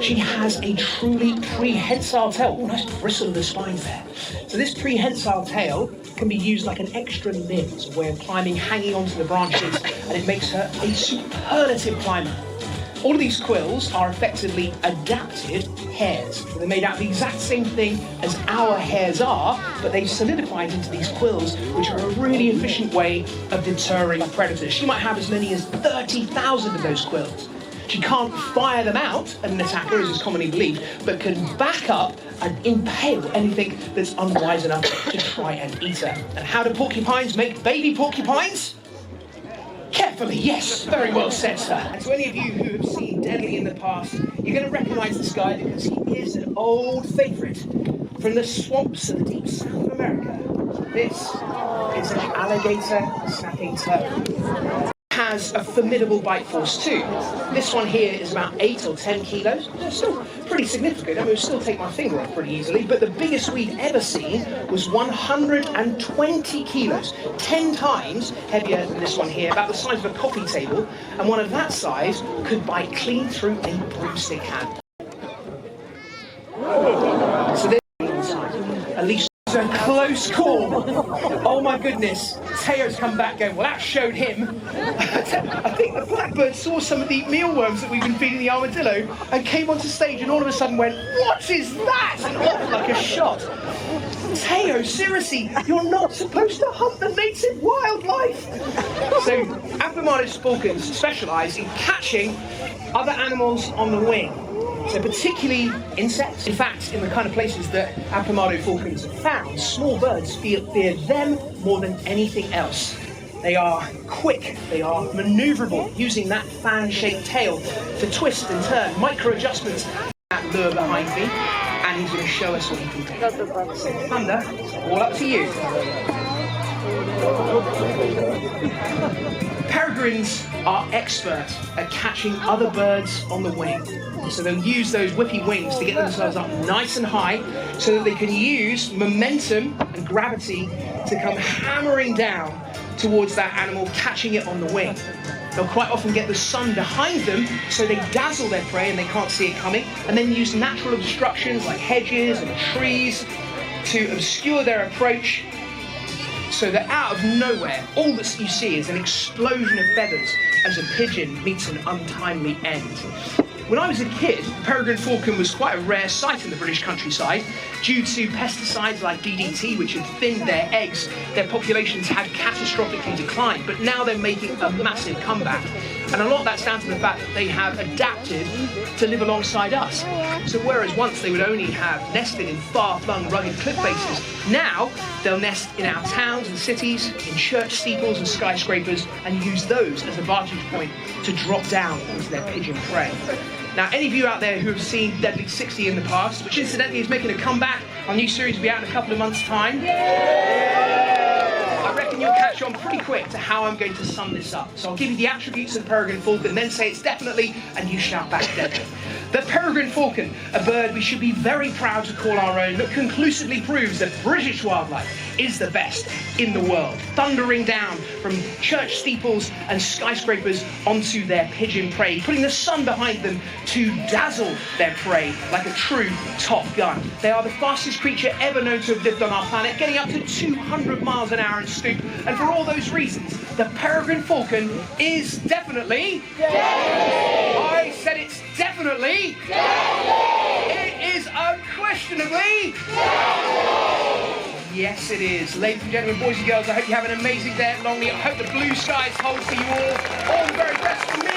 she has a truly prehensile tail. Oh, nice bristle of the spines there. So this prehensile tail can be used like an extra limb as a way of climbing, hanging onto the branches, and it makes her a superlative climber. All of these quills are effectively adapted hairs. So they're made out of the exact same thing as our hairs are, but they've solidified into these quills, which are a really efficient way of deterring predators. She might have as many as 30,000 of those quills. She can't fire them out at an attacker, as is commonly believed, but can back up and impale anything that's unwise enough to try and eat her. And how do porcupines make baby porcupines? Carefully, yes, very well said, sir. And to any of you who have seen Deadly in the past, you're going to recognise this guy because he is an old favourite from the swamps of the deep south of America. This is an alligator snapping turtle. Has a formidable bite force too. This one here is about 8 or 10 kilos. It's still pretty significant. I mean, it would still take my finger off pretty easily, but the biggest we'd ever seen was 120 kilos, 10 times heavier than this one here, about the size of a coffee table, and one of that size could bite clean through a broomstick hand. So there's at least a close call. Oh my goodness. Teo's come back going, well, that showed him. I think the blackbird saw some of the mealworms that we've been feeding the armadillo and came onto stage and all of a sudden went, what is that? And off like a shot. Teo, seriously, you're not supposed to hunt the native wildlife. So, Aplomardus falcons specialise in catching other animals on the wing. So particularly insects. In fact, in the kind of places that Aplomado falcons are found, small birds fear them more than anything else. They are quick, they are manoeuvrable, using that fan-shaped tail to twist and turn, micro-adjustments. That lure behind me, and he's going to show us what he can do. So, Thunder, all up to you. Peregrines are expert at catching other birds on the wing. So they'll use those whippy wings to get themselves up nice and high so that they can use momentum and gravity to come hammering down towards that animal, catching it on the wing. They'll quite often get the sun behind them so they dazzle their prey and they can't see it coming, and then use natural obstructions like hedges and trees to obscure their approach, so that out of nowhere, all that you see is an explosion of feathers as a pigeon meets an untimely end. When I was a kid, peregrine falcon was quite a rare sight in the British countryside. Due to pesticides like DDT, which had thinned their eggs, their populations had catastrophically declined, but now they're making a massive comeback. And a lot of that's down to the fact that they have adapted to live alongside us. So whereas once they would only have nested in far-flung rugged cliff faces, now they'll nest in our towns and cities, in church steeples and skyscrapers, and use those as a vantage point to drop down into their pigeon prey. Now, any of you out there who have seen Deadly 60 in the past, which incidentally is making a comeback, our new series will be out in a couple of months' time. I reckon you'll catch on pretty quick to how I'm going to sum this up. So I'll give you the attributes of the peregrine falcon and then say it's definitely, and you shout back deadly. The peregrine falcon, a bird we should be very proud to call our own, that conclusively proves that British wildlife is the best in the world, thundering down from church steeples and skyscrapers onto their pigeon prey, putting the sun behind them to dazzle their prey like a true Top Gun. They are the fastest creature ever known to have lived on our planet, getting up to 200 miles an hour in stoop, and for all those reasons, the peregrine falcon is definitely deadly. I said it's definitely deadly. It is unquestionably deadly. Yes, it is. Ladies and gentlemen, boys and girls, I hope you have an amazing day at Longley. I hope the blue skies hold for you all. All the very best from me.